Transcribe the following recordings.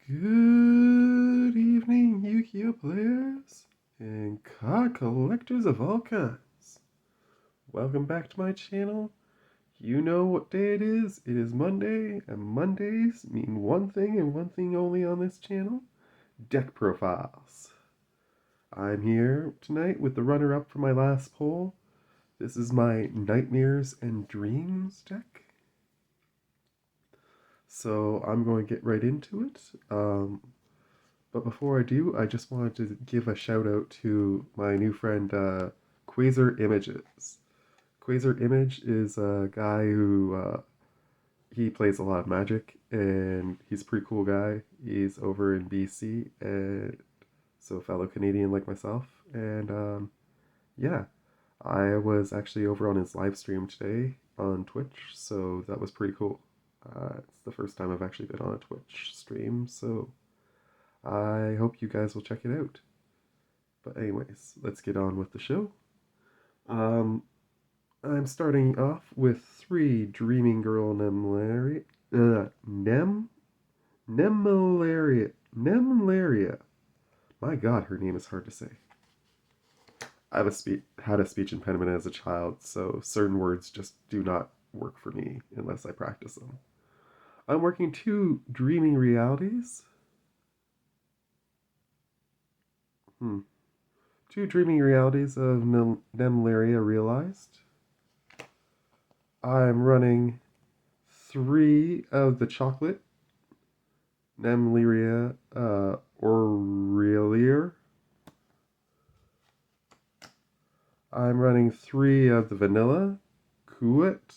Good evening, Yu-Gi-Oh players and card collectors of all kinds. Welcome back to my channel. You know what day it is. It is Monday, and Mondays mean one thing and one thing only on this channel: deck profiles. I'm here tonight with the runner-up for my last poll. This is my Nightmares and Dreams deck. So I'm going to get right into it. But before I do, I just wanted to give a shout out to my new friend Quazar Images. Quazar Image is a guy who he plays a lot of Magic, and he's a pretty cool guy. He's over in BC, and so a fellow Canadian like myself. And yeah, I was actually over on his live stream today on Twitch, so that was pretty cool. It's the first time I've actually been on a Twitch stream, so I hope you guys will check it out. But anyways, let's get on with the show. Um, I'm starting off with 3 Dreaming Girl Nemleria. Nemleria. My God, her name is hard to say. Had a speech impediment as a child, so certain words just do not work for me unless I practice them. I'm working 2 Dreaming Realities. 2 Dreaming Realities of Nemleria realized. I'm running 3 of the chocolate Nemleria Aurelier. I'm running 3 of the vanilla Kuet.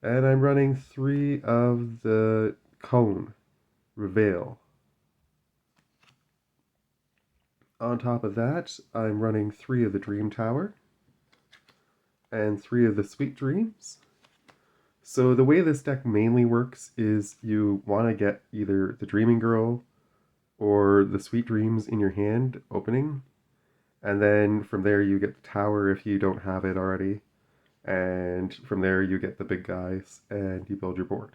And I'm running 3 of the cone Reveal. On top of that, I'm running 3 of the Dream Tower and 3 of the Sweet Dreams. So the way this deck mainly works is you want to get either the Dreaming Girl or the Sweet Dreams in your hand opening, and then from there you get the tower if you don't have it already, and from there you get the big guys and you build your board.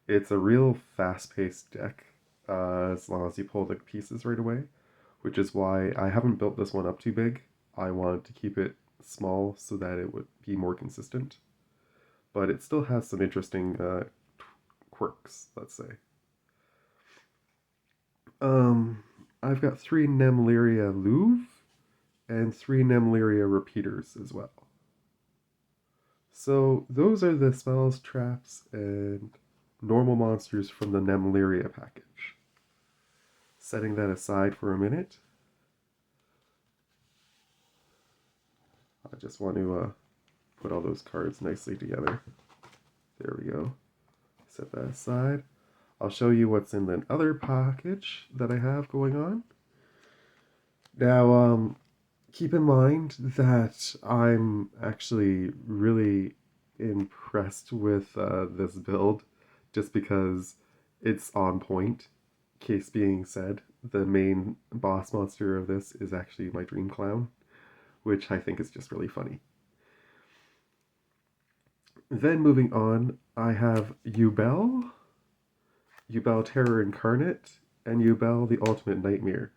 It's a real fast-paced deck as long as you pull the pieces right away, which is why I haven't built this one up too big. I wanted to keep it small so that it would be more consistent. But it still has some interesting quirks, let's say. I've got 3 Nemleria Louvre and 3 Nemleria repeaters as well. So those are the spells, traps, and normal monsters from the Nemleria package. Setting that aside for a minute, I just want to put all those cards nicely together. There we go. Set that aside. I'll show you what's in the other package that I have going on. Now, keep in mind that I'm actually really impressed with this build just because it's on point. Case being said, the main boss monster of this is actually my Dream Clown, which I think is just really funny. Then moving on, I have Yubel Terror Incarnate, and Yubel the Ultimate Nightmare.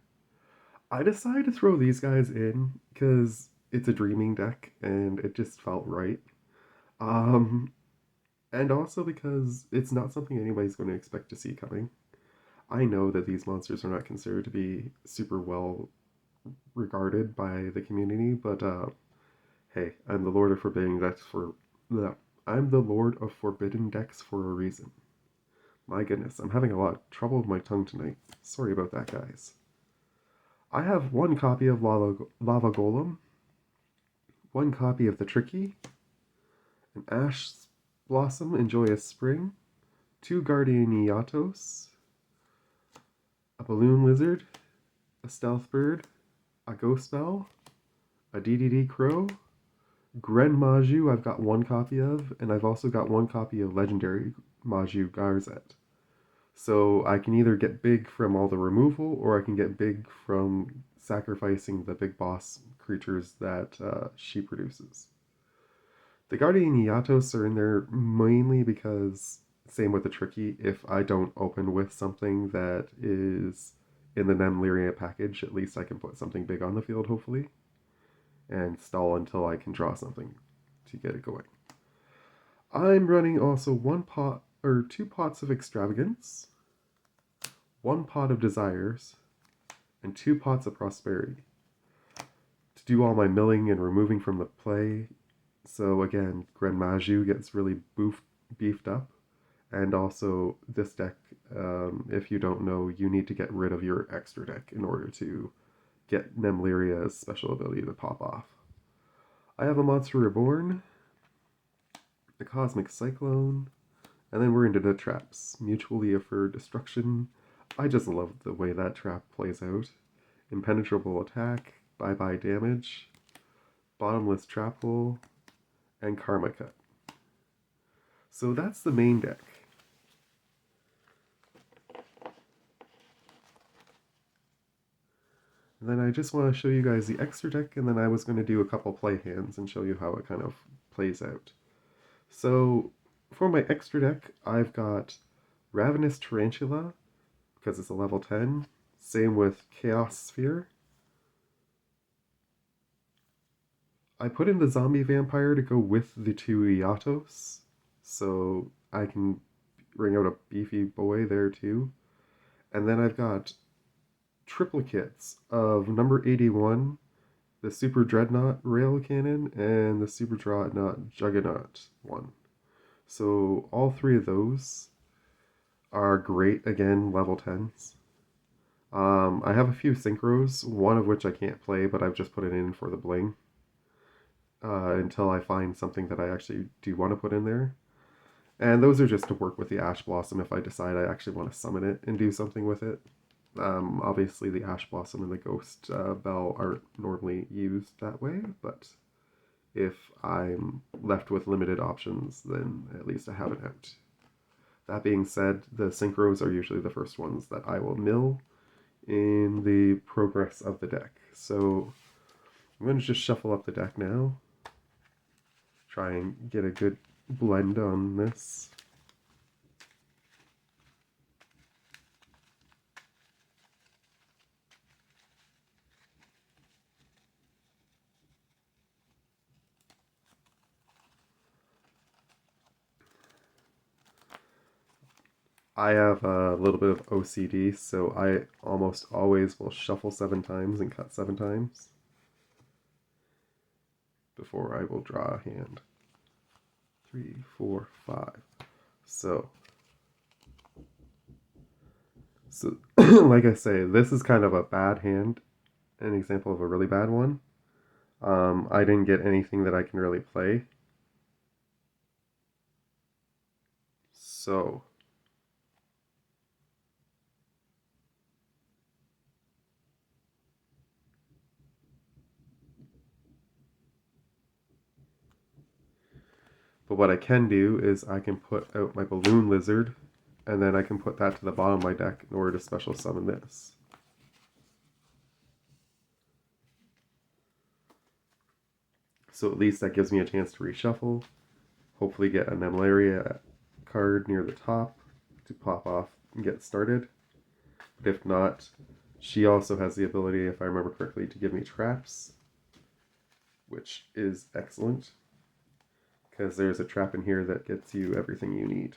I decided to throw these guys in because it's a dreaming deck and it just felt right. And also because it's not something anybody's going to expect to see coming. I know that these monsters are not considered to be super well regarded by the community, but hey, I'm the Lord of Forbidden Decks for I'm the Lord of Forbidden Decks for a reason. My goodness, I'm having a lot of trouble with my tongue tonight. Sorry about that, guys. I have 1 copy of Lava Golem, 1 copy of the Tricky, an Ash Blossom Enjoy a Spring, 2 Guardian Iatos, a Balloon Lizard, a Stealth Bird, a Ghost Spell, a DDD Crow, Gren Maju I've got 1 copy of, and I've also got 1 copy of Legendary Maju Garzet. So I can either get big from all the removal, or I can get big from sacrificing the big boss creatures that she produces. The Guardian Iatos are in there mainly because same with the tricky. If I don't open with something that is in the Nemleria package, at least I can put something big on the field, hopefully, and stall until I can draw something to get it going. I'm running also one pot or 2 pots of extravagance, 1 pot of desires, and 2 pots of prosperity to do all my milling and removing from the play. So again, Gren Maju gets really beefed up. And also, this deck, if you don't know, you need to get rid of your extra deck in order to get Nemleria's special ability to pop off. I have a Monster Reborn, the Cosmic Cyclone, and then we're into the traps. Mutually Affirmed Destruction. I just love the way that trap plays out. Impenetrable Attack, Bye-Bye Damage, Bottomless Trap Hole, and Karma Cut. So that's the main deck. And then I just want to show you guys the extra deck, and then I was going to do a couple play hands and show you how it kind of plays out. So for my extra deck, I've got Ravenous Tarantula, because it's a level 10. Same with Chaos Sphere. I put in the Zombie Vampire to go with the 2 Iatos, so I can bring out a beefy boy there too. And then I've got triplicates of number 81, the Super Dreadnought Rail Cannon, and the Super Dreadnought Juggernaut one. So all 3 of those are great, again, level 10s. I have a few synchros, one of which I can't play, but I've just put it in for the bling. Until I find something that I actually do want to put in there. And those are just to work with the Ash Blossom if I decide I actually want to summon it and do something with it. Obviously, the Ash Blossom and the Ghost Bell aren't normally used that way, but if I'm left with limited options, then at least I have it out. That being said, the synchros are usually the first ones that I will mill in the progress of the deck. So I'm going to just shuffle up the deck now. Try and get a good blend on this. I have a little bit of OCD, so I almost always will shuffle 7 times and cut 7 times before I will draw a hand. 3, 4, 5. So like I say, this is kind of a bad hand, an example of a really bad one. I didn't get anything that I can really play. So but what I can do is I can put out my Balloon Lizard, and then I can put that to the bottom of my deck in order to special summon this. So at least that gives me a chance to reshuffle, hopefully get a Nemleria card near the top to pop off and get started. But if not, she also has the ability, if I remember correctly, to give me traps, which is excellent, because there's a trap in here that gets you everything you need.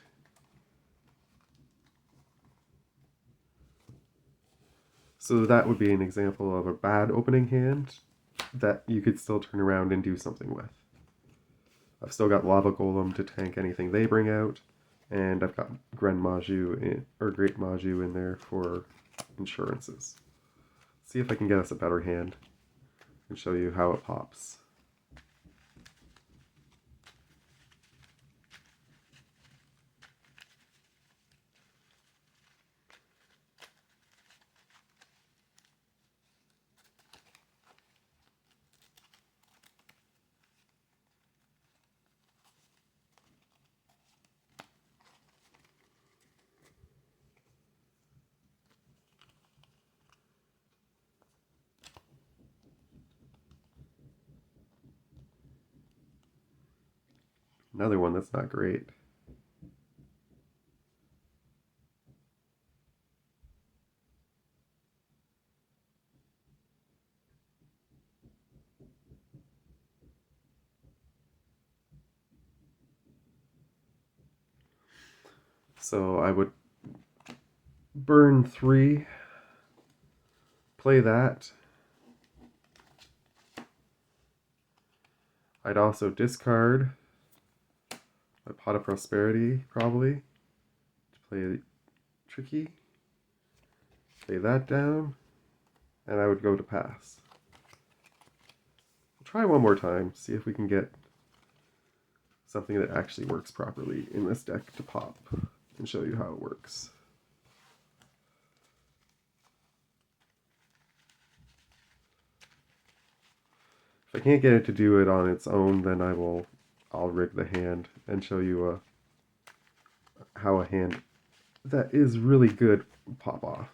So that would be an example of a bad opening hand that you could still turn around and do something with. I've still got Lava Golem to tank anything they bring out, and I've got Great Maju in there for insurances. See if I can get us a better hand and show you how it pops. Another one that's not great. So I would burn 3, play that. I'd also discard my Pot of Prosperity, probably, to play Tricky. Lay that down, and I would go to pass. We'll try one more time, see if we can get something that actually works properly in this deck to pop, and show you how it works. If I can't get it to do it on its own, then I'll rig the hand and show you how a hand that is really good pop off.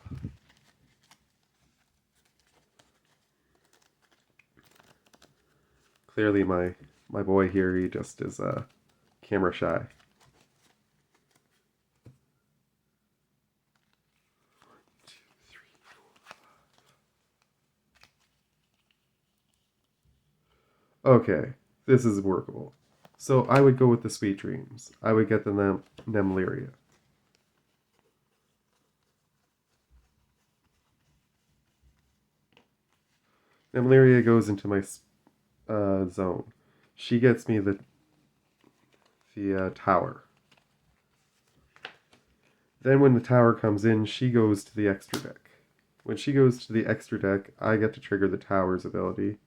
Clearly my boy here, he just is camera shy. Okay, this is workable. So I would go with the Sweet Dreams. I would get the Nemleria. Nemleria goes into my zone. She gets me the tower. Then when the tower comes in, she goes to the extra deck. When she goes to the extra deck, I get to trigger the tower's ability,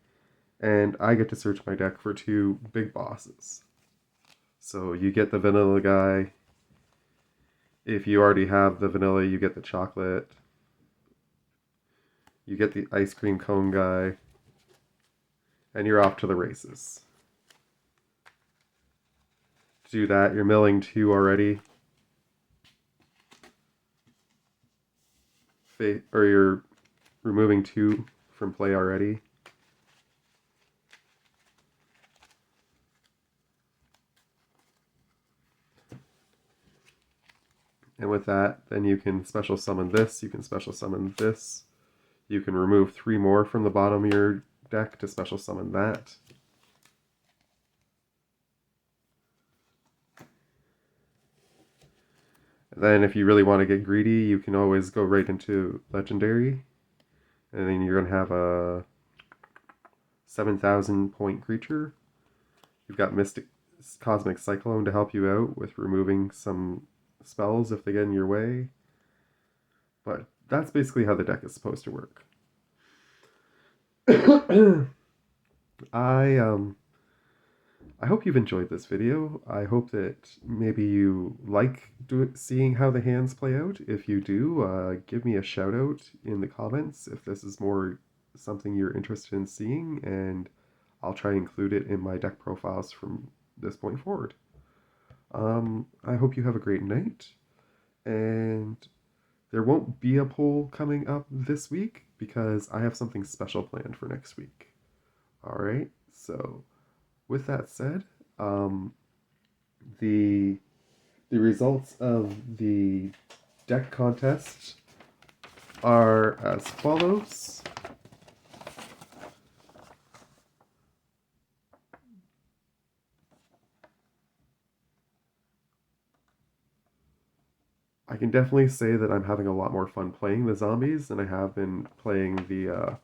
and I get to search my deck for 2 big bosses. So you get the vanilla guy. If you already have the vanilla, you get the chocolate. You get the ice cream cone guy. And you're off to the races. To do that, you're milling 2 already. Or you're removing 2 from play already. And with that, then you can special summon this, you can special summon this. You can remove 3 more from the bottom of your deck to special summon that. And then if you really want to get greedy, you can always go right into Legendary. And then you're going to have a 7,000 point creature. You've got Mystic Cosmic Cyclone to help you out with removing some spells if they get in your way. But that's basically how the deck is supposed to work. I hope you've enjoyed this video. I hope that maybe you like seeing how the hands play out. If you do, give me a shout out in the comments if this is more something you're interested in seeing, and I'll try and include it in my deck profiles from this point forward. I hope you have a great night, and there won't be a poll coming up this week because I have something special planned for next week. Alright, so with that said, the results of the deck contest are as follows. I can definitely say that I'm having a lot more fun playing the zombies than I have been playing the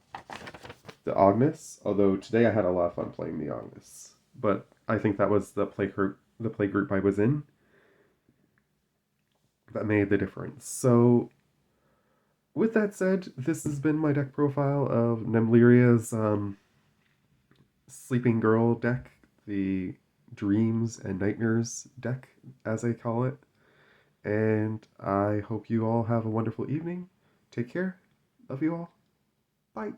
Agnus, although today I had a lot of fun playing the Agnus. But I think that was the play group I was in that made the difference. So with that said, this has been my deck profile of Nemleria's Sleeping Girl deck, the Dreams and Nightmares deck, as I call it. And I hope you all have a wonderful evening. Take care. Love you all. Bye.